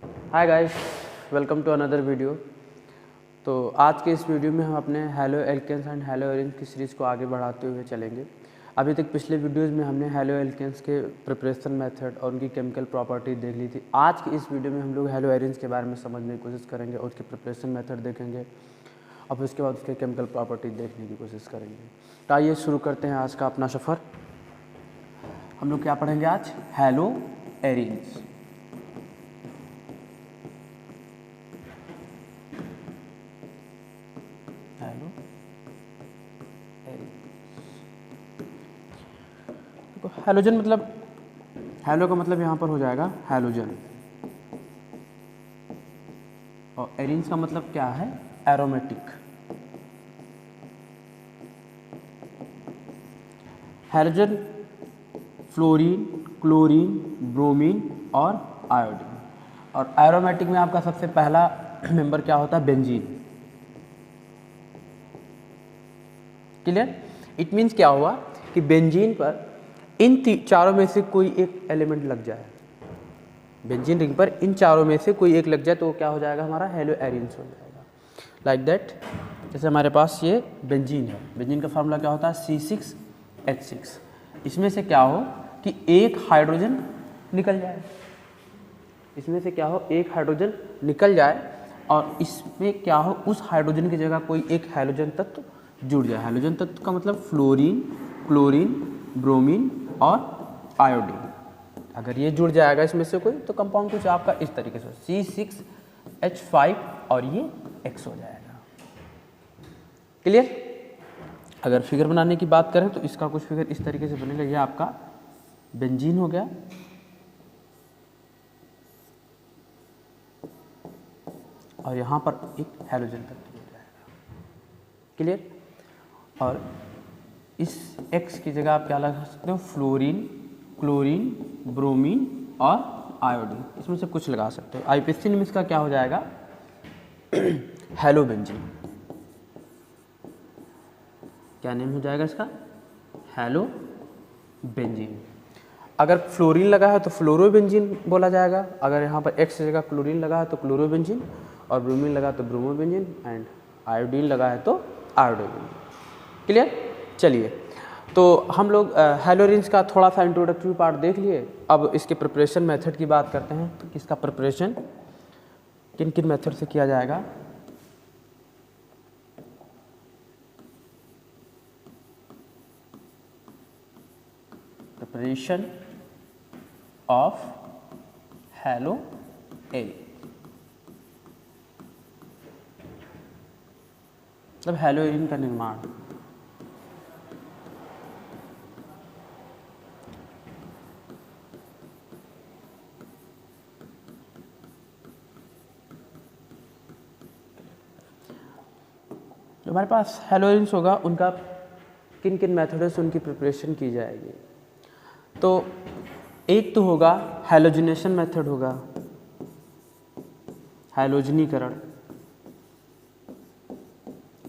Hi guys, welcome to another video. तो आज के इस वीडियो में हम अपने haloalkanes and haloarenes की सीरीज़ को आगे बढ़ाते हुए चलेंगे। अभी तक पिछले वीडियोस में हमने हैलो एल्केन्स के प्रिपरेशन मेथड और उनकी केमिकल प्रॉपर्टी देख ली थी। आज की इस वीडियो में हम लोग हैलो एरिन्स के बारे में समझने की कोशिश करेंगे और उसके प्रिपरेशन मेथड देखेंगे और फिर उसके बाद उसके केमिकल प्रॉपर्टी देखने की कोशिश करेंगे। तो आइए शुरू करते हैं आज का अपना सफ़र। हम लोग क्या पढ़ेंगे आज? Hello arenes. हैलोजन मतलब, हैलो का मतलब यहाँ पर हो जाएगा हैलोजन, और एरिन्स का मतलब क्या है? Aromatic. Halogen fluorine, chlorine, bromine और आयोडीन। और एरोमेटिक में आपका सबसे पहला मेंबर क्या होता है? बेंजीन। क्लियर? इट मीन्स क्या हुआ कि बेंजीन पर इन चारों में से कोई एक एलिमेंट लग जाए, बेंजीन रिंग पर इन चारों में से कोई एक लग जाए तो क्या हो जाएगा? हमारा हैलो एरिन्स हो जाएगा। लाइक दैट, जैसे हमारे पास ये बेंजीन है, बेंजीन का फार्मूला क्या होता है? C6H6। इसमें से क्या हो कि एक हाइड्रोजन निकल जाए, इसमें से क्या हो? एक हाइड्रोजन निकल जाए और इसमें क्या हो? उस हाइड्रोजन की जगह कोई एक हैलोजन तत्व जुड़ जाए। हैलोजन तत्व का मतलब फ्लोरीन, क्लोरीन, ब्रोमीन और आयोडीन। अगर ये जुड़ जाएगा इसमें से कोई, तो कंपाउंड कुछ आपका इस तरीके से C6H5 और ये X हो जाएगा। क्लियर? अगर फिगर बनाने की बात करें तो इसका कुछ फिगर इस तरीके से बनेगा। ये आपका बेंजीन हो गया, और यहाँ पर एक हैलोजन तत्व हो जाएगा। क्लियर? और इस X की जगह आप क्या लगा सकते हो? फ्लोरीन, क्लोरीन, ब्रोमीन और आयोडीन, इसमें से कुछ लगा सकते हो। आईपीएससी में इसका क्या हो जाएगा? Hello benzene. क्या नेम हो जाएगा इसका? Hello benzene. अगर फ्लोरीन लगा है तो फ्लोरोबेंजीन बोला जाएगा। अगर यहाँ पर X की जगह क्लोरीन लगा है तो क्लोरोबेंजीन, और ब्रोमीन लगा तो ब्रोमोबेंजीन, एंड आयोडीन लगा है तो आयोडोबेंजीन। क्लियर? चलिए, तो हम लोग हैलो एरिन्स का थोड़ा सा इंट्रोडक्टरी पार्ट देख लिए। अब इसके प्रिपरेशन मेथड की बात करते हैं। तो इसका प्रिपरेशन किन किन मेथड से किया जाएगा? प्रिपरेशन ऑफ हैलो एरिन, मतलब हैलो एरिन का निर्माण। जो हमारे पास हैलो एरिन्स होगा उनका किन किन मेथडों से उनकी प्रिपरेशन की जाएगी? तो एक तो होगा हैलोजिनेशन मेथड होगा, हैलोजनीकरण।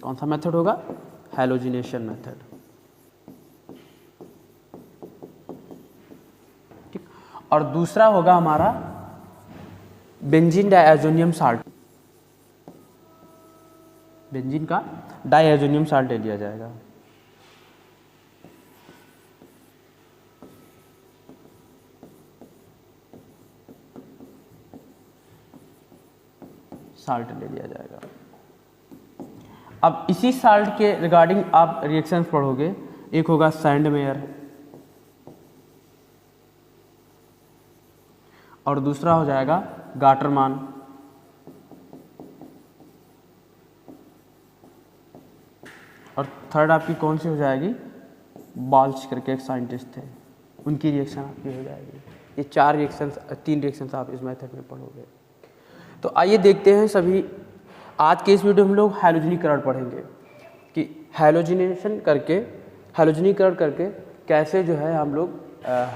कौन सा मेथड होगा? Halogenation method. ठीक। और दूसरा होगा हमारा बेंजीन डायज़ोनियम साल्ट। बेंजीन का डायज़ोनियम साल्ट ले लिया जाएगा। साल्ट ले लिया जाएगा। अब इसी साल्ट के रिगार्डिंग आप रिएक्शंस पढ़ोगे। एक होगा सैंडमेयर और दूसरा हो जाएगा गाटरमान। और थर्ड आपकी कौन सी हो जाएगी? बाल्च करके एक साइंटिस्ट थे, उनकी रिएक्शन आपकी हो जाएगी। ये चार रिएक्शंस, तीन रिएक्शंस आप इस मेथड में पढ़ोगे। तो आइए देखते हैं सभी। आज के इस वीडियो में हम लोग हैलोजनीकरण पढ़ेंगे कि हैलोजनीकरण करके कैसे जो है हम लोग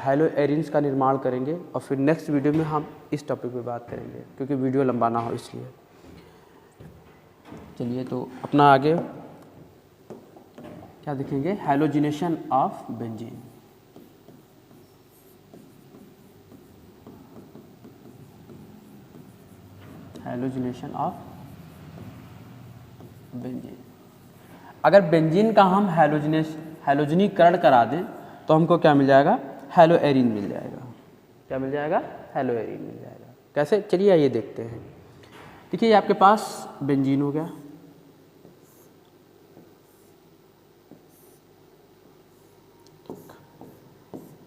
हैलो एरिन्स का निर्माण करेंगे। और फिर नेक्स्ट वीडियो में हम इस टॉपिक पे बात करेंगे, क्योंकि वीडियो लंबा ना हो इसलिए। चलिए, तो अपना आगे क्या देखेंगे? Halogenation of benzene. Halogenation of benzene. अगर बेंजीन का हम हैलोजनीकरण करा दें तो हमको क्या मिल जाएगा? हैलोएरीन मिल जाएगा। क्या मिल जाएगा? हैलोएरीन मिल जाएगा। कैसे? चलिए आइए देखते हैं। देखिए आपके पास बेंजीन हो गया,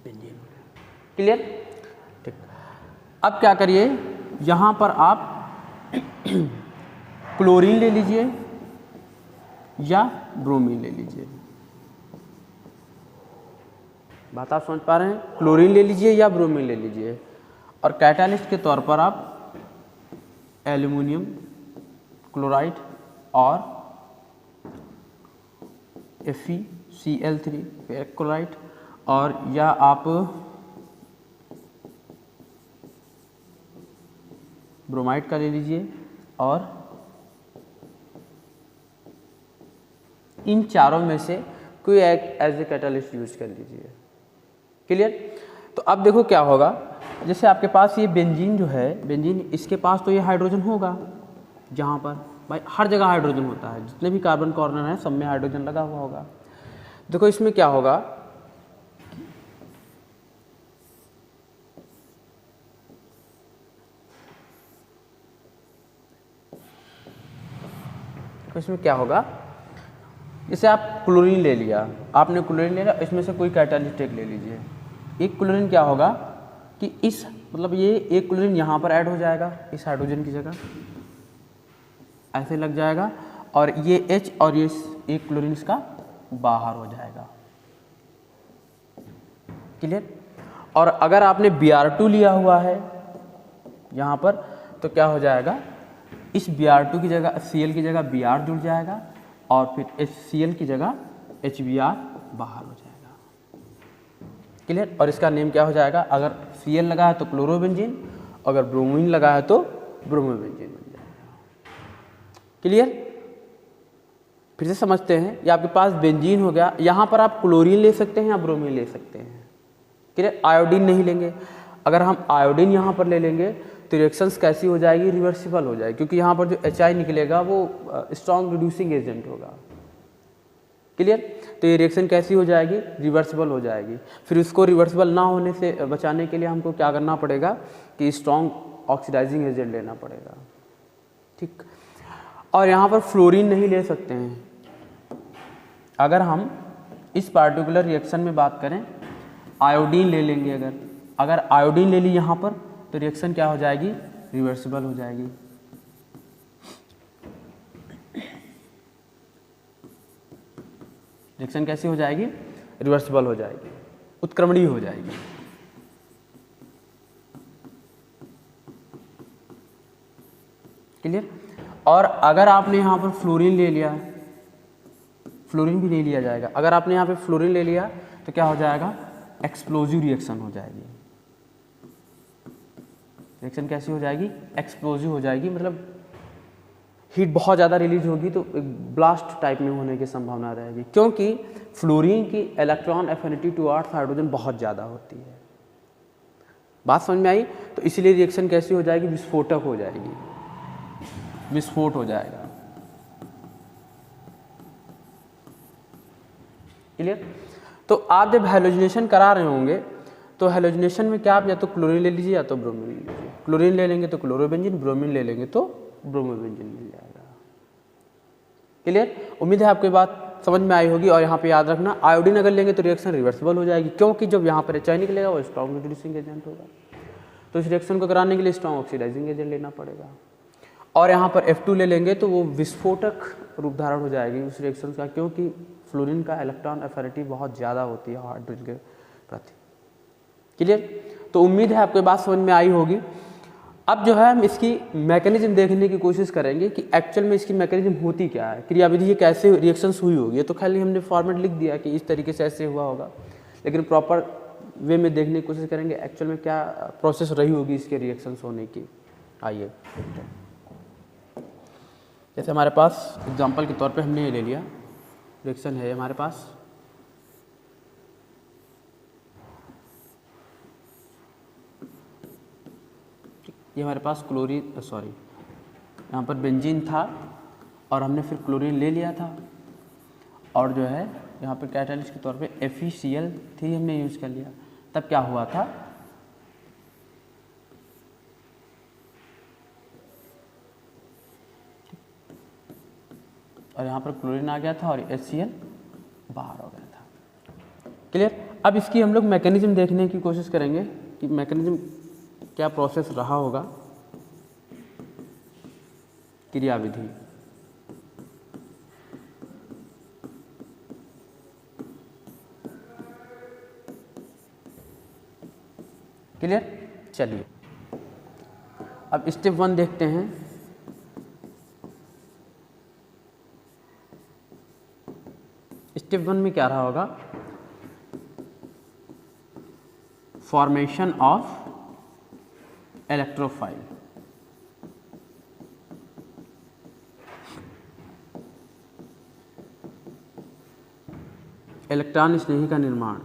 बेंजीन हो गया, क्लियर? ठीक। अब क्या करिए, यहाँ पर आप क्लोरीन ले लीजिए या ब्रोमीन ले लीजिए। बात आप समझ पा रहे हैं? क्लोरीन ले लीजिए या ब्रोमीन ले लीजिए, और कैटालिस्ट के तौर पर आप एल्युमिनियम क्लोराइड और FeCl3 फेरिक क्लोराइड, और या आप ब्रोमाइड का ले लीजिए, और इन चारों में से कोई एक एज ए कैटालिस्ट यूज कर लीजिए। क्लियर? तो अब देखो क्या होगा, जैसे आपके पास ये बेंजीन जो है, बेंजीन इसके पास तो ये हाइड्रोजन होगा, जहाँ पर भाई हर जगह हाइड्रोजन होता है, जितने भी कार्बन कॉर्नर हैं सब में हाइड्रोजन लगा हुआ होगा। देखो इसमें क्या होगा, तो इसमें क्या होगा, जैसे आप क्लोरीन ले लिया, आपने क्लोरीन ले लिया, इसमें से कोई कैटालिस्ट एक ले लीजिए। एक क्लोरीन क्या होगा कि इस मतलब ये एक क्लोरीन यहाँ पर ऐड हो जाएगा इस हाइड्रोजन की जगह, ऐसे लग जाएगा, और ये H और ये एक क्लोरीन इसका बाहर हो जाएगा। क्लियर? और अगर आपने Br2 लिया हुआ है यहाँ पर, तो क्या हो जाएगा, इस Br2 की जगह Cl की जगह Br जुड़ जाएगा, और फिर HCl की जगह HBr बाहर हो जाएगा। क्लियर? और इसका नेम क्या हो जाएगा, अगर Cl लगा है तो क्लोरोबेंजीन, अगर ब्रोमीन लगा है तो ब्रोमोबेंजीन बन जाएगा। क्लियर? फिर से समझते हैं, ये आपके पास बेंजीन हो गया, यहाँ पर आप क्लोरीन ले सकते हैं या ब्रोमीन ले सकते हैं। क्लियर? आयोडीन नहीं लेंगे। अगर हम आयोडीन यहाँ पर ले लेंगे तो रिएक्शंस कैसी हो जाएगी, रिवर्सिबल हो जाएगी, क्योंकि यहाँ पर जो HI निकलेगा वो स्ट्रॉन्ग रिड्यूसिंग एजेंट होगा। क्लियर? तो ये रिएक्शन कैसी हो जाएगी, रिवर्सिबल हो जाएगी। फिर उसको रिवर्सिबल ना होने से बचाने के लिए हमको क्या करना पड़ेगा कि स्ट्रॉन्ग ऑक्सीडाइजिंग एजेंट लेना पड़ेगा। ठीक? और यहाँ पर फ्लोरीन नहीं ले सकते हैं। अगर हम इस पार्टिकुलर रिएक्शन में बात करें, आयोडीन ले लेंगे, अगर आयोडीन ले ली यहाँ पर, तो रिएक्शन क्या हो जाएगी, रिवर्सिबल हो जाएगी। रिएक्शन कैसी हो जाएगी, रिवर्सिबल हो जाएगी, उत्क्रमणीय हो जाएगी। क्लियर? और अगर आपने यहाँ पर फ्लोरीन ले लिया, फ्लोरीन भी नहीं लिया जाएगा, अगर आपने यहाँ पे फ्लोरीन ले लिया तो क्या हो जाएगा, एक्सप्लोजिव रिएक्शन हो जाएगी। रिएक्शन कैसी हो जाएगी, एक्सप्लोजिव हो जाएगी, मतलब हीट बहुत ज़्यादा रिलीज होगी तो एक ब्लास्ट टाइप में होने की संभावना रहेगी, क्योंकि फ्लोरीन की इलेक्ट्रॉन एफिनिटी टुवर्ड्स हाइड्रोजन बहुत ज़्यादा होती है। बात समझ में आई? तो इसीलिए रिएक्शन कैसी हो जाएगी, विस्फोटक हो जाएगी, विस्फोट हो जाएगा। क्लियर? तो आप जब हैलोजिनेशन करा रहे होंगे तो हैलोजिनेशन में क्या आप या तो क्लोरीन ले लीजिए या तो ब्रोमीन ले लीजिए। क्लोरीन ले लेंगे तो क्लोरोबेंजीन, ब्रोमीन ले लेंगे तो ब्रोमोबेंजीन मिल जाएगा। क्लियर? उम्मीद है आपको ये बात समझ में आई होगी। और यहाँ पे याद रखना, आयोडीन अगर लेंगे तो रिएक्शन रिवर्सिबल हो जाएगी, क्योंकि जब यहाँ पर HI निकलेगा वो स्ट्रॉन्ग रिड्यूसिंग एजेंट होगा, तो इस रिएक्शन को कराने के लिए स्ट्रॉन्ग ऑक्सीडाइजिंग एजेंट लेना पड़ेगा। और यहाँ पर F2 ले लेंगे तो वो विस्फोटक रूप धारण हो जाएगी उस रिएक्शन का, क्योंकि फ्लोरीन का इलेक्ट्रॉन एफिनिटी बहुत ज़्यादा होती है हाइड्रोजन के प्रति। क्लियर? तो उम्मीद है आपको ये बात समझ में आई होगी। अब जो है हम इसकी मैकेनिज्म देखने की कोशिश करेंगे कि एक्चुअल में इसकी मैकेनिज्म होती क्या है, क्रियाविधि ये कैसे रिएक्शंस हुई होगी। तो खाली हमने फॉर्मेट लिख दिया कि इस तरीके से ऐसे हुआ होगा, लेकिन प्रॉपर वे में देखने की कोशिश करेंगे एक्चुअल में क्या प्रोसेस रही होगी इसके रिएक्शंस होने की। आइए देखते हैं। जैसे हमारे पास एग्जांपल के तौर पे हमने ये ले लिया, रिएक्शन है हमारे पास, ये हमारे पास क्लोरीन यहाँ पर बेंजीन था और हमने फिर क्लोरीन ले लिया था और जो है यहाँ पर कैटालिस्ट के तौर पे FeCl3 हमने यूज़ कर लिया। तब क्या हुआ था, और यहाँ पर क्लोरीन आ गया था और HCl बाहर हो गया था। क्लियर। अब इसकी हम लोग मैकेनिज्म देखने की कोशिश करेंगे कि मैकेनिज्म क्या प्रोसेस रहा होगा, क्रियाविधि। क्लियर। चलिए अब स्टेप 1 देखते हैं। स्टेप 1 में क्या रहा होगा, फॉर्मेशन ऑफ इलेक्ट्रोफाइल। इलेक्ट्रॉन स्नेही का निर्माण।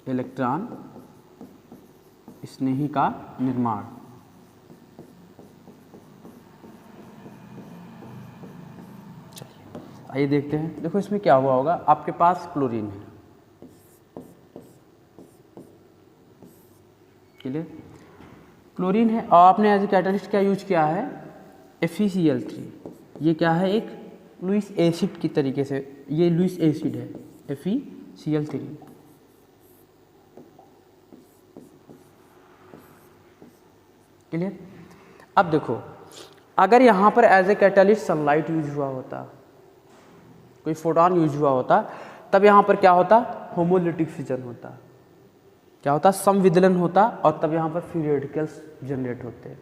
इलेक्ट्रॉन स्नेही का निर्माण। चलिए आइए देखते हैं। देखो इसमें क्या हुआ होगा, आपके पास क्लोरीन है, क्लियर। क्लोरीन है और आपने एज ए कैटालिस्ट क्या यूज किया है, FeCl3। ये क्या है, एक लुईस एसिड की तरीके से, ये लुईस एसिड है FeCl3। क्लियर। अब देखो अगर यहाँ पर as a catalyst sunlight use हुआ होता, कोई फोटोन यूज हुआ होता, तब यहाँ पर क्या होता, होमोलिटिक फिजन होता। क्या होता, समविदलन होता और तब यहाँ पर फ्री रेडिकल्स जनरेट होते।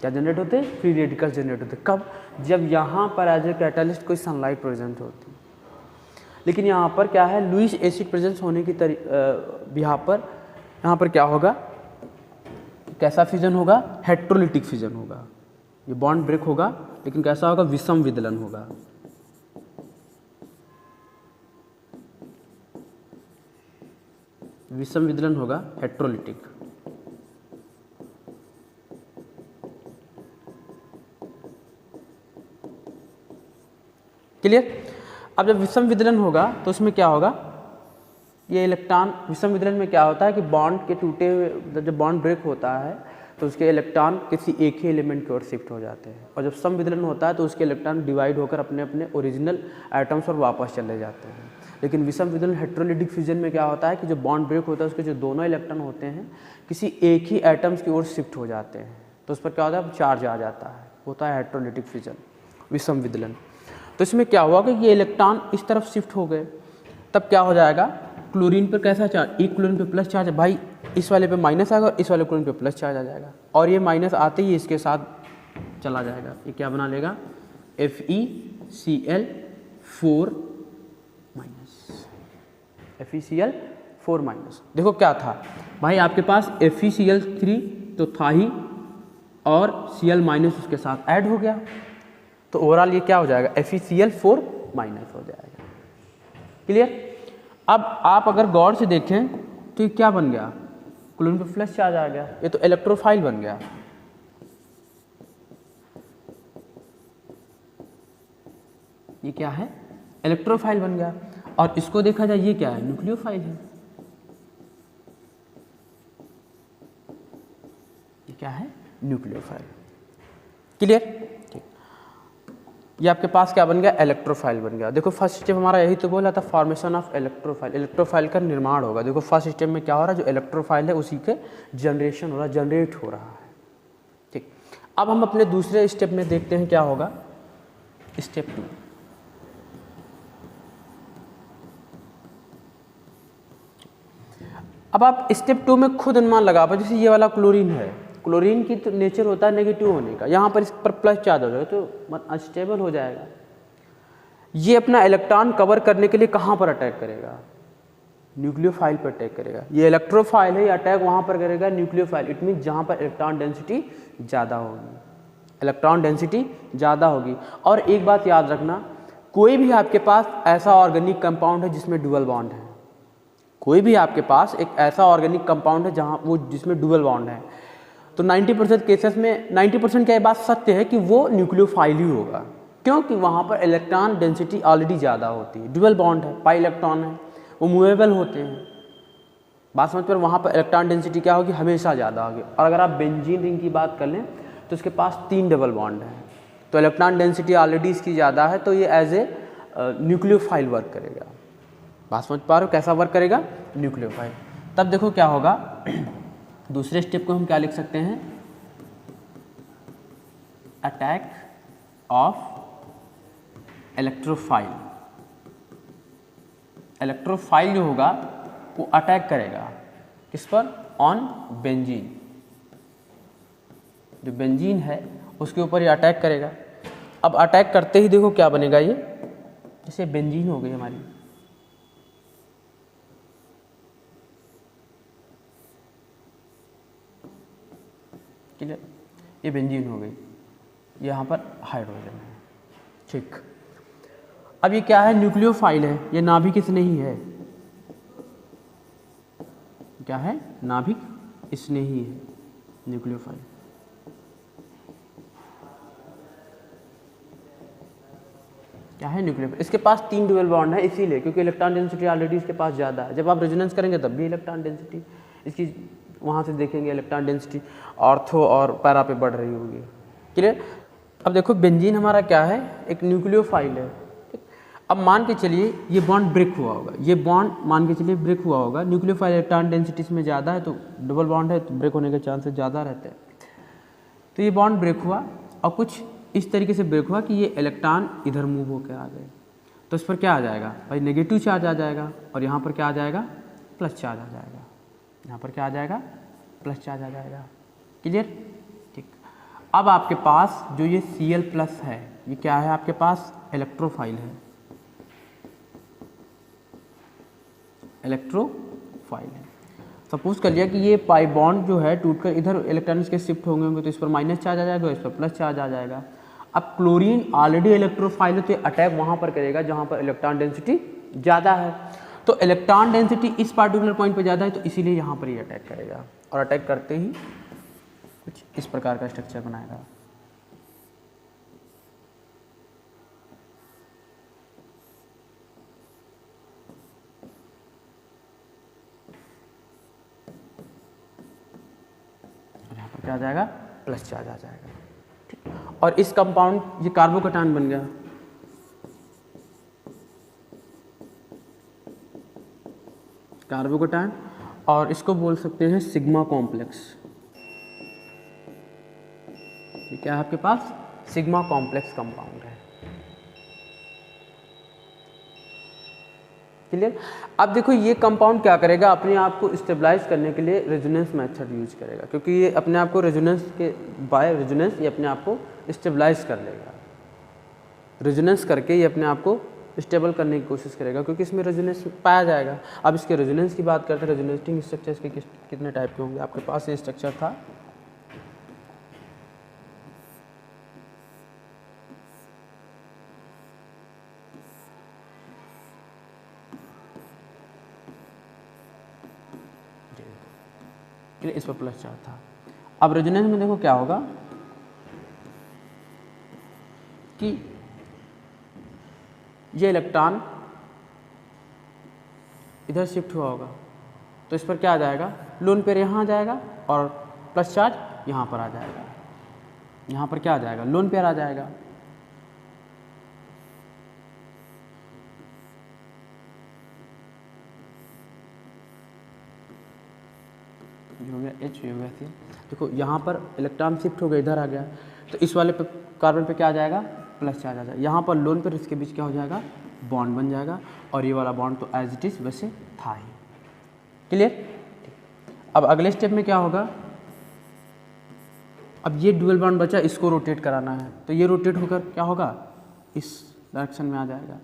क्या जनरेट होते, फ्री रेडिकल्स जनरेट होते। कब, जब यहाँ पर एज ए कैटालिस्ट कोई सनलाइट प्रेजेंट होती। लेकिन यहाँ पर क्या है, लुईस एसिड प्रेजेंस होने की बिहार पर यहाँ पर क्या होगा, कैसा फिजन होगा, हेट्रोलिटिक फिजन होगा। ये बॉन्ड ब्रेक होगा लेकिन कैसा होगा, विषम विदलन होगा। विषम विदलन होगा, हेट्रोलिटिक। क्लियर। अब जब विषम विदलन होगा तो उसमें क्या होगा, ये इलेक्ट्रॉन, विषम विदलन में क्या होता है कि बॉन्ड के टूटे हुए, जब बॉन्ड ब्रेक होता है तो उसके इलेक्ट्रॉन किसी एक ही एलिमेंट की ओर शिफ्ट हो जाते हैं, और जब समविदलन होता है तो उसके इलेक्ट्रॉन डिवाइड होकर अपने अपने ओरिजिनल एटम्स पर वापस चले जाते हैं। लेकिन विषम विदलन हेट्रोलिटिक फ्यूजन में क्या होता है कि जो बॉन्ड ब्रेक होता है उसके जो दोनों इलेक्ट्रॉन होते हैं किसी एक ही एटम्स की ओर शिफ्ट हो जाते हैं, तो उस पर क्या होता है, चार्ज आ जाता है, होता है हेट्रोलिटिक फ्यूजन, विषम विदलन। तो इसमें क्या हुआ कि ये इलेक्ट्रॉन इस तरफ शिफ्ट हो गए, तब क्या हो जाएगा, क्लोरीन पर कैसा चार्ज, एक क्लोरीन पे प्लस चार्ज है भाई, इस वाले पे माइनस आएगा और इस वाले क्लोरीन पे प्लस चार्ज आ जाएगा, और ये माइनस आते ही इसके साथ चला जाएगा, ये क्या बना लेगा, FeCl4 माइनस, FeCl4 माइनस। देखो क्या था भाई, आपके पास FeCl3 तो था ही और Cl माइनस उसके साथ ऐड हो गया, तो ओवरऑल ये क्या हो जाएगा, FeCl4 माइनस हो जाएगा। क्लियर। अब आप अगर गौर से देखें तो ये क्या बन गया, क्लोरीन पे प्लस चार्ज आ गया, ये तो इलेक्ट्रोफाइल बन गया। ये क्या है, इलेक्ट्रोफाइल बन गया। और इसको देखा जाए ये क्या है, न्यूक्लियोफाइल है। ये क्या है, न्यूक्लियोफाइल। क्लियर। ठीक, ये आपके पास क्या बन गया, इलेक्ट्रोफाइल बन गया। देखो फर्स्ट स्टेप हमारा यही तो बोला था, फॉर्मेशन ऑफ इलेक्ट्रोफाइल, इलेक्ट्रोफाइल का निर्माण होगा। देखो फर्स्ट स्टेप में क्या हो रहा है, जो इलेक्ट्रोफाइल है उसी के जनरेशन हो रहा है, जनरेट हो रहा है। ठीक, अब हम अपने दूसरे स्टेप में देखते हैं क्या होगा, स्टेप 2। अब आप स्टेप 2 में खुद अनुमान लगा पाओ, जैसे ये वाला क्लोरीन है, क्लोरीन की तो नेचर होता है नेगेटिव होने का, यहाँ पर इस पर प्लस चार्ज हो जाएगा तो अनस्टेबल हो जाएगा। ये अपना इलेक्ट्रॉन कवर करने के लिए कहाँ पर अटैक करेगा, न्यूक्लियोफाइल पर अटैक करेगा। ये इलेक्ट्रोफाइल है, ये अटैक वहाँ पर करेगा न्यूक्लियोफाइल, इट मीन जहाँ पर इलेक्ट्रॉन डेंसिटी ज़्यादा होगी, इलेक्ट्रॉन डेंसिटी ज़्यादा होगी। और एक बात याद रखना, कोई भी आपके पास ऐसा ऑर्गेनिक कंपाउंड है जिसमें डुअल बॉन्ड है, कोई भी आपके पास एक ऐसा ऑर्गेनिक कंपाउंड है जहाँ वो जिसमें डुअल बॉन्ड है, तो 90% केसेस में 90% क्या ये बात सत्य है कि वो न्यूक्लियोफाइल ही होगा, क्योंकि वहाँ पर इलेक्ट्रॉन डेंसिटी ऑलरेडी ज़्यादा होती है, डुअल बॉन्ड है, पाई इलेक्ट्रॉन है, वो मूवेबल होते हैं। बात समझ पर, वहाँ पर इलेक्ट्रॉन डेंसिटी क्या होगी, हमेशा ज़्यादा होगी। और अगर आप बेंजीन रिंग की बात कर लें तो उसके पास 3 डबल बॉन्ड है, तो इलेक्ट्रॉन डेंसिटी ऑलरेडी इसकी ज़्यादा है, तो ये एज ए न्यूक्लियोफाइल वर्क करेगा। बात समझ पा रहे हो कैसा वर्क करेगा, न्यूक्लियोफाइल। तब देखो क्या होगा, दूसरे स्टेप को हम क्या लिख सकते हैं, अटैक ऑफ इलेक्ट्रोफाइल। इलेक्ट्रोफाइल जो होगा वो अटैक करेगा किस पर, ऑन बेंजीन। जो बेंजीन है उसके ऊपर ये अटैक करेगा। अब अटैक करते ही देखो क्या बनेगा, ये जैसे बेंजीन हो गई हमारी, क्लियर, ये बेंजीन हो गई, यहाँ पर हाइड्रोजन है, ठीक। अब ये क्या है, न्यूक्लियोफाइल है, ये नाभिक स्नेही है, क्या है, नाभिक स्नेही है, न्यूक्लियोफाइल। क्या है, न्यूक्लियोफाइल। इसके पास 3 डुअल बॉन्ड है, इसीलिए क्योंकि इलेक्ट्रॉन डेंसिटी ऑलरेडी इसके पास ज़्यादा है। जब आप रेजोनेंस करेंगे तब भी इलेक्ट्रॉन डेंसिटी इसकी, वहाँ से देखेंगे इलेक्ट्रॉन डेंसिटी ऑर्थो और पैरा पे बढ़ रही होगी, क्लियर। अब देखो बेंजीन हमारा क्या है, एक न्यूक्लियोफाइल है। अब मान के चलिए ये बॉन्ड ब्रेक हुआ होगा, ये बॉन्ड मान के चलिए ब्रेक हुआ होगा, न्यूक्लियोफाइल इलेक्ट्रॉन डेंसिटी इसमें ज़्यादा है, तो डबल बॉन्ड है तो ब्रेक होने के चांसेस ज़्यादा रहते हैं। तो ये बॉन्ड ब्रेक हुआ और कुछ इस तरीके से ब्रेक हुआ कि ये इलेक्ट्रॉन इधर मूव होकर आ गए, तो इस पर क्या आ जाएगा भाई, नेगेटिव चार्ज आ जाएगा, और यहाँ पर क्या आ जाएगा, प्लस चार्ज आ जाएगा। यहाँ पर क्या आ जाएगा, प्लस चार्ज आ जाएगा, क्लियर, ठीक। अब आपके पास जो ये Cl+ है, ये क्या है, आपके पास इलेक्ट्रोफाइल है, इलेक्ट्रोफाइल है। सपोज कर लिया कि ये पाई बॉन्ड जो है टूटकर इधर इलेक्ट्रॉन्स के शिफ्ट होंगे, तो इस पर माइनस चार्ज आ जाएगा, इस पर प्लस चार्ज आ जाएगा। अब क्लोरीन ऑलरेडी इलेक्ट्रोफाइल है, तो अटैक वहाँ पर करेगा जहाँ पर इलेक्ट्रॉन डेंसिटी ज़्यादा है, तो इलेक्ट्रॉन डेंसिटी इस पार्टिकुलर पॉइंट पर ज़्यादा है, तो इसीलिए यहाँ पर ये अटैक करेगा, और अटैक करते ही कुछ इस प्रकार का स्ट्रक्चर बनाएगा। क्या आ जाएगा, प्लस चार्ज आ जाएगा, ठीक। और इस कंपाउंड, ये कार्बोकैटायन बन गया, कार्बोकैटायन, और इसको बोल सकते हैं सिग्मा कॉम्प्लेक्स। ये क्या है आपके पास, सिग्मा कॉम्प्लेक्स कंपाउंड है, क्लियर। अब देखो ये कंपाउंड क्या करेगा, अपने आप को स्टेबलाइज करने के लिए रेजोनेंस मेथड यूज करेगा, क्योंकि ये अपने आप को रेजोनेंस के बाय रेजोनेंस ये अपने आप को स्टेबलाइज कर लेगा, रेजोनेंस करके ये अपने आप को स्टेबल करने की कोशिश करेगा, क्योंकि इसमें रेजोनेंस पाया जाएगा। अब इसके रेजोनेंस की बात करते हैं, रेजोनेटिंग स्ट्रक्चर्स के कितने टाइप के होंगे, आपके पास ये स्ट्रक्चर था, इस पर प्लस चार्ज था। अब रेजोनेंस में देखो क्या होगा कि ये इलेक्ट्रॉन इधर शिफ्ट हुआ होगा, तो इस पर क्या आ जाएगा, लोन पेयर यहाँ आ जाएगा, और प्लस चार्ज यहाँ पर आ जाएगा, यहाँ पर क्या आ जाएगा, लोन पेयर आ जाएगा। हो गया H, हो गया C। देखो यहाँ पर इलेक्ट्रॉन शिफ्ट हो गया, इधर आ गया, तो इस वाले पे कार्बन पे क्या आ जाएगा, प्लस चार्ज आ जाएगा। यहाँ पर लोन पर इसके बीच क्या हो जाएगा, बॉन्ड बन जाएगा, और ये वाला बॉन्ड तो एज इट इज वैसे था ही, क्लियर। अब अगले स्टेप में क्या होगा, अब ये डुअल बॉन्ड बचा, इसको रोटेट कराना है, तो ये रोटेट होकर क्या होगा, इस डायरेक्शन में आ जाएगा,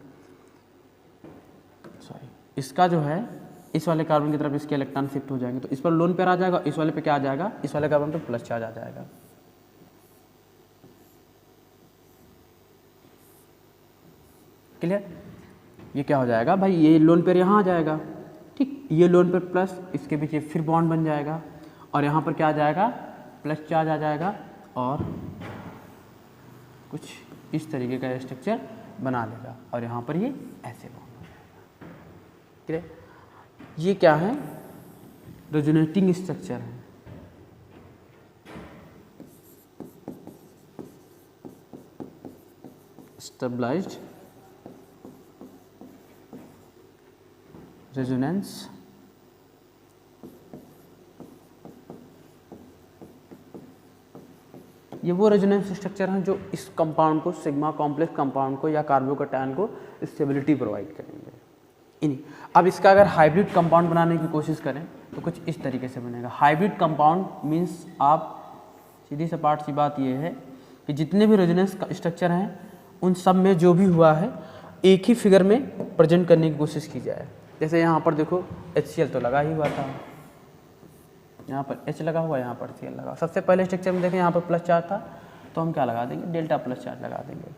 सॉरी, इसका जो है इस वाले कार्बन की तरफ इसके इलेक्ट्रॉन शिफ्ट हो जाएंगे, तो इस पर लोन पेयर आ जाएगा, इस वाले पे क्या आ जाएगा, इस वाले कार्बन पे प्लस चार्ज आ जाएगा, क्लियर। ये क्या हो जाएगा भाई, ये लोन पेयर यहाँ आ जाएगा, ठीक, ये लोन पर प्लस, इसके पीछे फिर बॉन्ड बन जाएगा और यहाँ पर क्या आ जाएगा, प्लस चार्ज आ जाएगा और कुछ इस तरीके का स्ट्रक्चर बना लेगा और यहाँ पर ये ऐसे बॉन्ड हो जाएगा। क्लियर? ये क्या है, रेजोनेटिंग स्ट्रक्चर है। स्टेबलाइज्ड रेजोनेंस ये वो रेजोनेंस स्ट्रक्चर हैं जो इस कंपाउंड को, सिग्मा कॉम्प्लेक्स कंपाउंड को या कार्बोकैटायन को स्टेबिलिटी प्रोवाइड करेंगे। इन्हीं अब इसका अगर हाइब्रिड कंपाउंड बनाने की कोशिश करें तो कुछ इस तरीके से बनेगा। हाइब्रिड कंपाउंड मीन्स आप सीधी सपाट सी बात ये है कि जितने भी रेजोनेंस स्ट्रक्चर हैं उन सब में जो भी हुआ है एक ही फिगर में प्रेजेंट करने की कोशिश की जाए। जैसे यहाँ पर देखो HCl तो लगा ही हुआ था, यहाँ पर H लगा हुआ, यहाँ पर Cl लगा। सबसे पहले स्ट्रक्चर में देखें यहाँ पर प्लस चार्ज था तो हम क्या लगा देंगे, डेल्टा प्लस चार्ज लगा देंगे।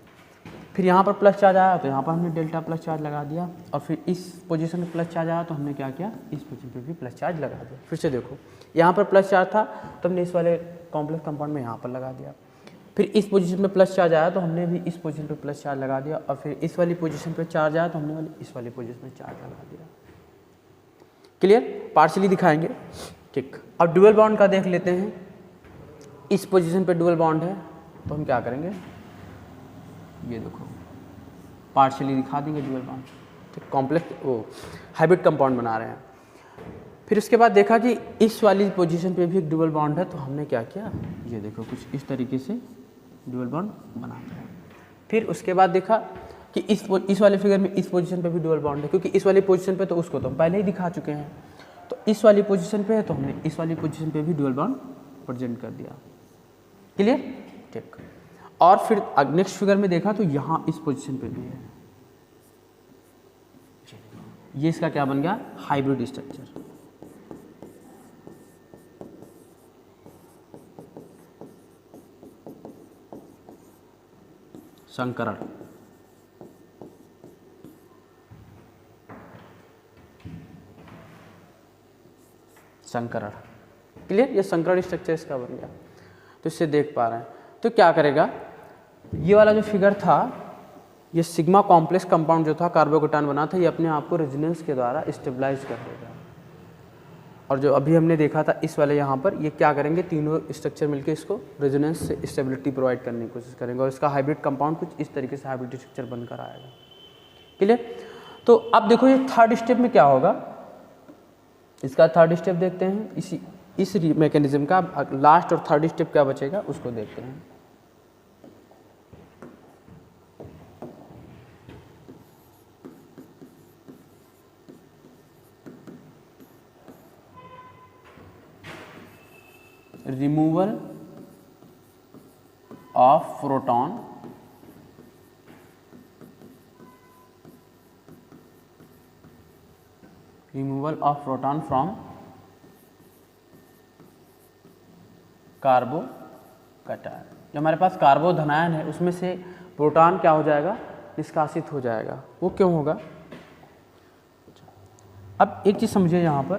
फिर यहाँ पर प्लस चार्ज आया तो यहाँ पर हमने डेल्टा प्लस चार्ज लगा दिया और फिर इस पोजीशन में प्लस चार्ज आया तो हमने क्या किया, इस पोजीशन पे भी प्लस चार्ज लगा दिया। फिर से देखो यहाँ पर प्लस चार्ज था तो हमने इस वाले कॉम्प्लेक्स कंपाउंड में यहाँ पर लगा दिया। फिर इस पोजीशन में प्लस चार्ज आया तो हमने भी इस पोजीशन पे प्लस चार्ज लगा दिया और फिर इस वाली पोजीशन पे चार्ज आया तो हमने इस वाली पोजीशन में चार्ज लगा दिया। क्लियर? पार्शियली दिखाएंगे। ठीक, अब डुअल बॉन्ड का देख लेते हैं। इस पोजीशन पे डुअल बॉन्ड है तो हम क्या करेंगे, ये देखो पार्शियली दिखा देंगे डुअल बॉन्ड। ठीक, कॉम्प्लेक्स वो हाइब्रिड कंपाउंड बना रहे हैं। फिर उसके बाद देखा कि इस वाली पोजीशन पे भी एक डुअल बॉन्ड है तो हमने क्या किया, ये देखो कुछ इस तरीके से डुअल बॉन्ड बना दिया। फिर उसके बाद देखा कि इस वाले फिगर में इस पोजीशन पे भी डुअल बॉन्ड है, क्योंकि इस वाली पोजीशन पे तो उसको तो हम पहले ही दिखा चुके हैं, तो इस वाली पोजीशन पे है तो हमने इस वाली पोजीशन पे भी डुअल बॉन्ड प्रेजेंट कर दिया। क्लियर? ठीक, और फिर नेक्स्ट फिगर में देखा तो यहाँ इस पोजीशन पे भी है, ये इसका क्या बन गया, हाइब्रिड स्ट्रक्चर। संकरण। संकरण। क्लियर? ये संकरण स्ट्रक्चर इसका बन गया, तो इससे देख पा रहे हैं। तो क्या करेगा, ये वाला जो फिगर था, ये सिग्मा कॉम्प्लेक्स कंपाउंड जो था कार्बोकैटायन बना था, ये अपने आप को रेजोनेंस के द्वारा स्टेबलाइज कर देगा। और जो अभी हमने देखा था इस वाले यहाँ पर, ये क्या करेंगे, तीनों स्ट्रक्चर मिलकर इसको रेजोनेंस से स्टेबिलिटी प्रोवाइड करने की कोशिश करेंगे और इसका हाइब्रिड कंपाउंड कुछ इस तरीके से हाइब्रिड स्ट्रक्चर बनकर आएगा। क्लियर? तो अब देखो ये थर्ड स्टेप में क्या होगा, इसका थर्ड स्टेप देखते हैं। इस मैकेनिज्म का लास्ट और थर्ड स्टेप क्या बचेगा उसको देखते हैं। Removal of proton from carbocation. जो हमारे पास कार्बो धनायन है उसमें से प्रोटॉन क्या हो जाएगा, निष्कासित हो जाएगा। वो क्यों होगा, अब एक चीज़ समझिए यहाँ पर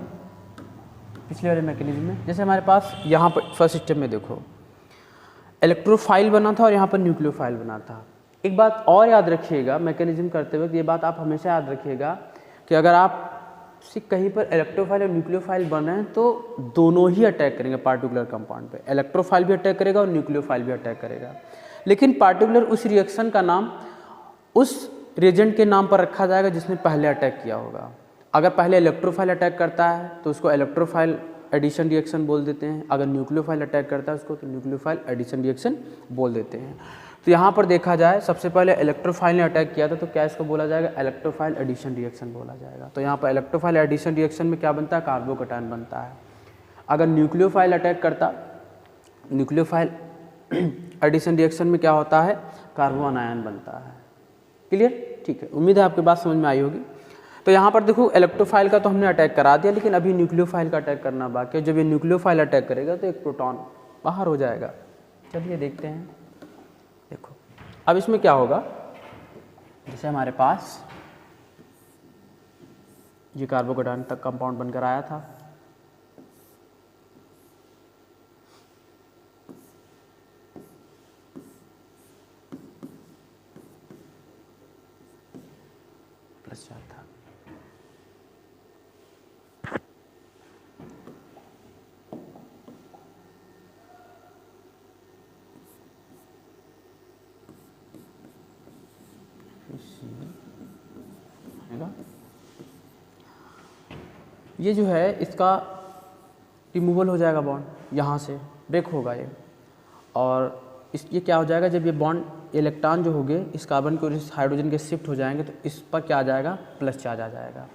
पिछले वाले मैकेनिज्म में, जैसे हमारे पास यहाँ पर फर्स्ट स्टेप में देखो इलेक्ट्रोफाइल बना था और यहाँ पर न्यूक्लियोफाइल बना था। एक बात और याद रखिएगा मैकेनिज्म करते वक्त, ये बात आप हमेशा याद रखिएगा कि अगर आप कहीं पर इलेक्ट्रोफाइल और न्यूक्लियोफाइल बन रहे हैं तो दोनों ही अटैक करेंगे पार्टिकुलर कंपाउंड पे। इलेक्ट्रोफाइल भी अटैक करेगा और न्यूक्लियोफाइल भी अटैक करेगा, लेकिन पार्टिकुलर उस रिएक्शन का नाम उस रिएजेंट के नाम पर रखा जाएगा जिसने पहले अटैक किया होगा। अगर पहले इलेक्ट्रोफाइल अटैक करता है तो उसको इलेक्ट्रोफाइल एडिशन रिएक्शन बोल देते हैं, अगर न्यूक्लियोफाइल अटैक करता है उसको तो न्यूक्लियोफाइल एडिशन रिएक्शन बोल देते हैं। तो यहाँ पर देखा जाए सबसे पहले इलेक्ट्रोफाइल ने अटैक किया था तो क्या इसको बोला जाएगा, इलेक्ट्रोफाइल एडिशन रिएक्शन बोला जाएगा। तो यहाँ पर इलेक्ट्रोफाइल एडिशन रिएक्शन में क्या बनता है, कार्बोकैटायन बनता है। अगर न्यूक्लियोफाइल अटैक करता, न्यूक्लियोफाइल एडिशन रिएक्शन में क्या होता है, कार्बो अनायन बनता है। क्लियर? ठीक है, उम्मीद है आपके बात समझ में आई होगी। तो यहाँ पर देखो इलेक्ट्रोफाइल का तो हमने अटैक करा दिया, लेकिन अभी न्यूक्लियोफाइल का अटैक करना बाकी है। जब ये न्यूक्लियोफाइल अटैक करेगा तो एक प्रोटॉन बाहर हो जाएगा। चलिए देखते हैं। देखो अब इसमें क्या होगा, जैसे हमारे पास ये कार्बोकेटायन तक कंपाउंड बनकर आया था। प्लस चार्ज था। ये जो है इसका रिमूवल हो जाएगा बॉन्ड, यहाँ से ब्रेक होगा ये, और ये क्या हो जाएगा, जब ये बॉन्ड इलेक्ट्रॉन जो होंगे इस कार्बन के और इस हाइड्रोजन के शिफ्ट हो जाएंगे तो इस पर क्या आ जाएगा, प्लस चार्ज आ जाएगा।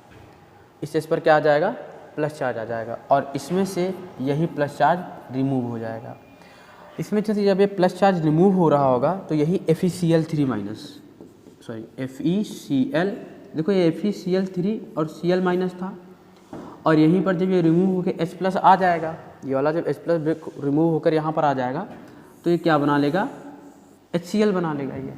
इस पर क्या आ जाएगा, प्लस चार्ज आ जाएगा, और इसमें से यही प्लस चार्ज रिमूव हो जाएगा। इसमें जैसे जब ये प्लस चार्ज रिमूव हो रहा होगा तो यही FeCl3 माइनस, सॉरी FeCl, देखो ये FeCl3 और Cl माइनस था, और यहीं पर जब ये रिमूव होकर H प्लस आ जाएगा, ये वाला जब H प्लस रिमूव होकर यहाँ पर आ जाएगा तो ये क्या बना लेगा, HCl बना लेगा ये,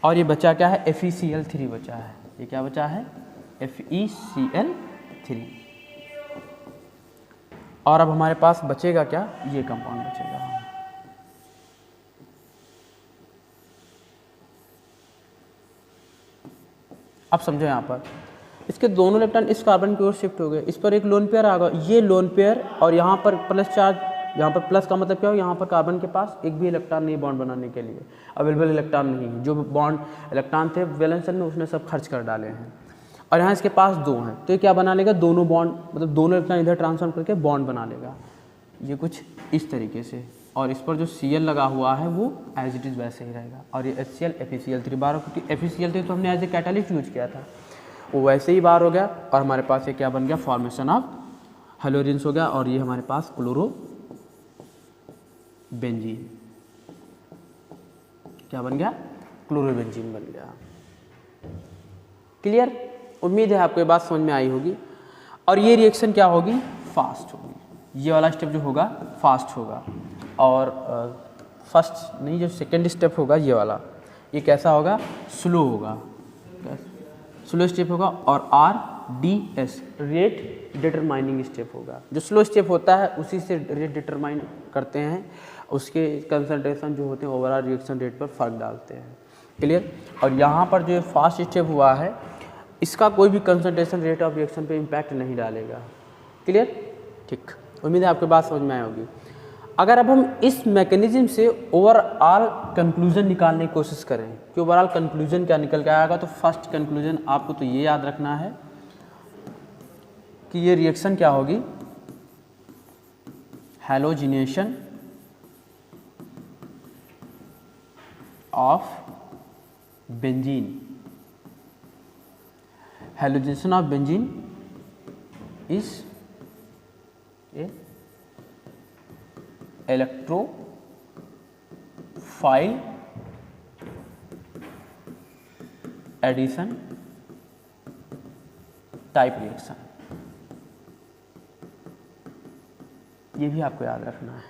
और ये बचा क्या है, FeCl3 बचा है। ये क्या बचा है, FeCl3, और अब हमारे पास बचेगा क्या, ये कंपाउंड बचेगा। अब समझो यहाँ पर इसके दोनों इलेक्ट्रॉन इस कार्बन की ओर शिफ्ट हो गए, इस पर एक लोन पेयर आ गया, ये लोन पेयर, और यहाँ पर प्लस चार्ज, यहाँ पर प्लस का मतलब क्या हो, यहाँ पर कार्बन के पास एक भी इलेक्ट्रॉन नहीं बॉन्ड बनाने के लिए, अवेलेबल इलेक्ट्रॉन नहीं है, जो बॉन्ड इलेक्ट्रॉन थे वैलेंस शेल में उसने सब खर्च कर डाले हैं, और यहाँ इसके पास 2 हैं, तो ये क्या बना लेगा, दोनों बॉन्ड, मतलब दोनों इलेक्ट्रॉन इधर ट्रांसफर करके बॉन्ड बना लेगा, ये कुछ इस तरीके से, और इस पर जो Cl लगा हुआ है वो एज इट इज़ वैसे ही रहेगा, और ये HCl FeCl3 बार, क्योंकि FeCl3 तो हमने एज ए कैटालिस्ट यूज किया था, वो वैसे ही बार हो गया, और हमारे पास ये क्या बन गया, फॉर्मेशन ऑफ हेलोजेंस हो गया, और ये हमारे पास क्लोरो बेंजीन, क्या बन गया, क्लोरोबेंजीन बन गया। क्लियर, उम्मीद है आपको ये बात समझ में आई होगी। और ये रिएक्शन क्या होगी, फास्ट होगी, ये वाला स्टेप जो होगा फास्ट होगा, और फर्स्ट नहीं, जो सेकेंड स्टेप होगा ये वाला, ये कैसा होगा, स्लो होगा, स्लो स्टेप होगा, और RDS रेट डिटरमाइनिंग स्टेप होगा। जो स्लो स्टेप होता है उसी से रेट डिटरमाइन करते हैं, उसके कंसंट्रेशन जो होते हैं ओवरऑल रिएक्शन रेट पर फ़र्क डालते हैं। क्लियर, और यहाँ पर जो फास्ट स्टेप हुआ है इसका कोई भी कंसंट्रेशन रेट ऑफ रिएक्शन पे इम्पैक्ट नहीं डालेगा। क्लियर, ठीक, उम्मीद है आपको बात समझ में आई होगी। अगर अब हम इस मैकेनिज्म से ओवरऑल कंक्लूजन निकालने की कोशिश करें कि ओवरऑल कंक्लूजन क्या निकल के आएगा, तो फर्स्ट कंक्लूजन आपको तो ये याद रखना है कि ये रिएक्शन क्या होगी, halogenation of benzene. Halogenation of benzene is a electrophile addition type reaction, ये भी आपको याद रखना है।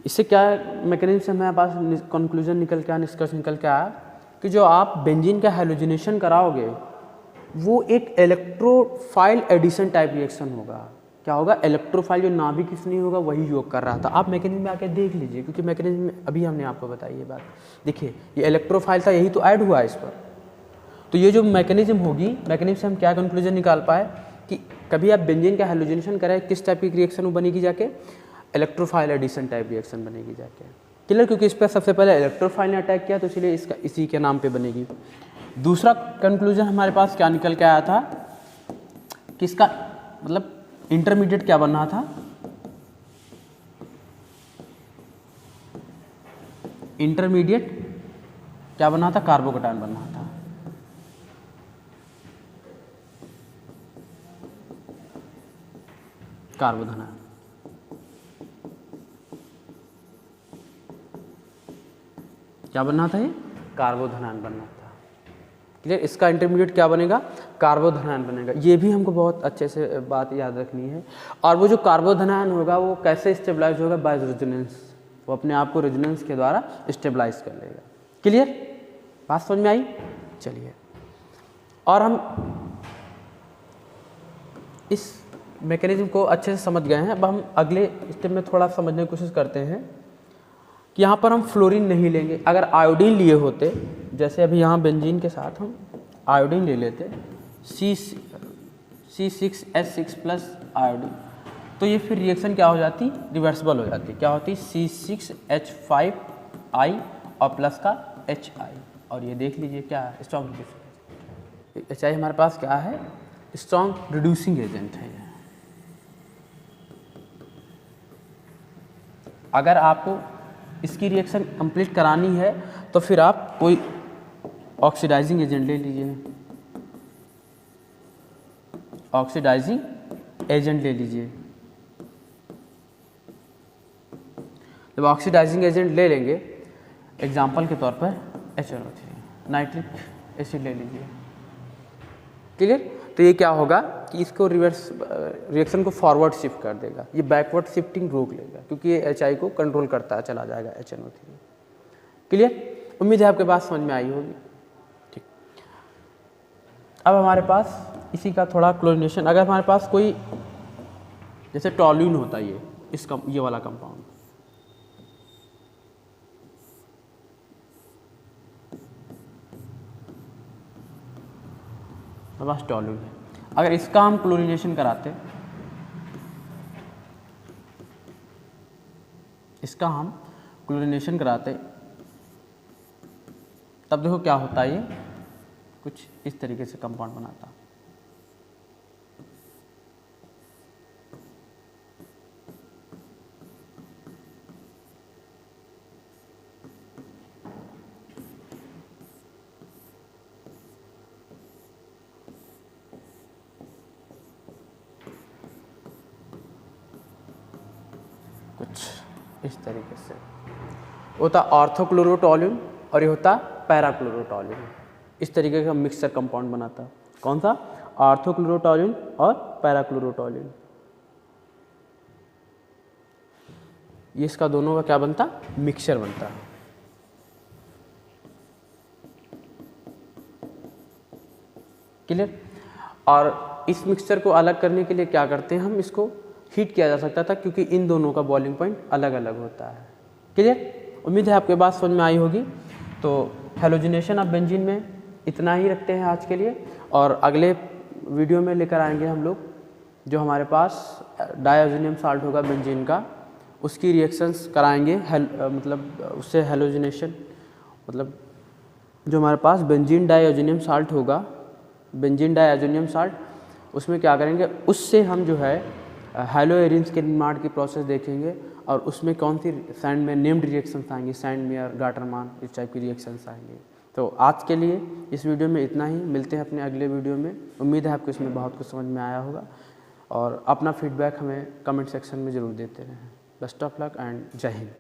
इससे क्या मैकेनिज्म से हमारे पास कंक्लूजन निकल के आया, निष्कर्ष निकल के आया कि जो आप बेंजीन का हैलोजिनेशन कराओगे वो एक इलेक्ट्रोफाइल एडिशन टाइप रिएक्शन होगा। क्या होगा, इलेक्ट्रोफाइल, जो नाभिक नहीं होगा वही योग कर रहा था। आप मैकेनिज्म में आके देख लीजिए, क्योंकि मैकेनिज्म में अभी हमने आपको बताई ये बात। देखिए ये इलेक्ट्रोफाइल था, यही तो ऐड हुआ है इस पर। तो ये जो मैकेनिज्म होगी, मैकेनिज्म से हम क्या कंक्लूजन निकाल पाए कि कभी आप बेंजीन का हैलोजिनेशन कराए, किस टाइप की रिएक्शन बनेगी जाके, इलेक्ट्रोफाइल एडिशन टाइप रिएक्शन बनेगी जाके। क्लियर, क्योंकि इस पर सबसे पहले इलेक्ट्रोफाइल ने अटैक किया, तो इसलिए इसका इसी के नाम पे बनेगी। दूसरा कंक्लूजन हमारे पास क्या निकल के आया था कि इसका मतलब इंटरमीडिएट क्या बनना था, इंटरमीडिएट क्या बनना था, कार्बोकेटायन बनना था। कार्बोधनायन, क्या बनना था, ये कार्बोधनायन बनना था। क्लियर, इसका इंटरमीडिएट क्या बनेगा, कार्बोधनायन बनेगा। ये भी हमको बहुत अच्छे से बात याद रखनी है। और वो जो कार्बोधनायन होगा वो कैसे स्टेबलाइज होगा, बाय रेजोनेंस, वो अपने आप को रेजोनेंस के द्वारा स्टेबलाइज कर लेगा। क्लियर, बात समझ में आई। चलिए और हम इस मैकेनिज्म को अच्छे से समझ गए हैं। अब हम अगले स्टेप में थोड़ा समझने की कोशिश करते हैं कि यहाँ पर हम फ्लोरीन नहीं लेंगे। अगर आयोडीन लिए होते, जैसे अभी यहाँ बेंजीन के साथ हम आयोडीन ले लेते C6H6 प्लस आयोडीन, तो ये फिर रिएक्शन क्या हो जाती, रिवर्सिबल हो जाती। क्या होती, C6H5I और प्लस का HI, और ये देख लीजिए क्या है, स्ट्रॉन्ग रिड्यूसिंग। HI हमारे पास क्या है, स्ट्रॉन्ग रिड्यूसिंग एजेंट है। अगर आपको इसकी रिएक्शन कंप्लीट करानी है तो फिर आप कोई ऑक्सीडाइजिंग एजेंट ले लीजिए, ऑक्सीडाइजिंग एजेंट ले लीजिए। जब ऑक्सीडाइजिंग एजेंट ले लेंगे, एग्जाम्पल के तौर पर HNO3, नाइट्रिक एसिड ले लीजिए। क्लियर? तो ये क्या होगा कि इसको रिवर्स रिएक्शन को फॉरवर्ड शिफ्ट कर देगा, ये बैकवर्ड शिफ्टिंग रोक लेगा, क्योंकि ये HI को कंट्रोल करता है, चला जाएगा HNO3। क्लियर? उम्मीद है आपके बात समझ में आई होगी। ठीक, अब हमारे पास इसी का थोड़ा क्लोरीनेशन, अगर हमारे पास कोई जैसे टॉल्यून होता है, ये वाला कंपाउंड, हमारे पास टॉल्यून है, अगर इसका हम क्लोरीनेशन कराते, इसका हम क्लोरीनेशन कराते, तब देखो क्या होता है, ये कुछ इस तरीके से कंपाउंड बनाता। कुछ इस तरीके से होता ऑर्थोक्लोरोटोल्यून, और ये होता पैराक्लोरोटोल्यून। इस तरीके का मिक्सचर कंपाउंड बनाता। कौन सा? ऑर्थोक्लोरोटोल्यून और पैराक्लोरोटोल्यून। ये इसका दोनों का क्या बनता, मिक्सचर बनता। क्लियर? और इस मिक्सचर को अलग करने के लिए क्या करते हैं हम, इसको हीट किया जा सकता था, क्योंकि इन दोनों का बॉइलिंग पॉइंट अलग अलग होता है। क्लियर? उम्मीद है आपके बात समझ में आई होगी। तो हेलोजिनेशन ऑफ बेंजीन में इतना ही रखते हैं आज के लिए, और अगले वीडियो में लेकर आएंगे हम लोग जो हमारे पास डायज़ोनियम साल्ट होगा बेंजीन का, उसकी रिएक्शंस कराएंगे, मतलब उससे हेलोजिनेशन, मतलब जो हमारे पास बेंजीन डायज़ोनियम साल्ट होगा, बेंजीन डायज़ोनियम साल्ट, उसमें क्या करेंगे, उससे हम जो है हैलोएरिन्स के निर्माण की प्रोसेस देखेंगे, और उसमें कौन सी सैंड में नेम्ड रिएक्शंस आएंगी, सैंड मेयर, गाटरमान, इस टाइप की रिएक्शंस आएंगे। तो आज के लिए इस वीडियो में इतना ही, मिलते हैं अपने अगले वीडियो में। उम्मीद है आपको इसमें बहुत कुछ समझ में आया होगा, और अपना फीडबैक हमें कमेंट सेक्शन में ज़रूर देते रहें। बेस्ट ऑफ लक एंड जय हिंद।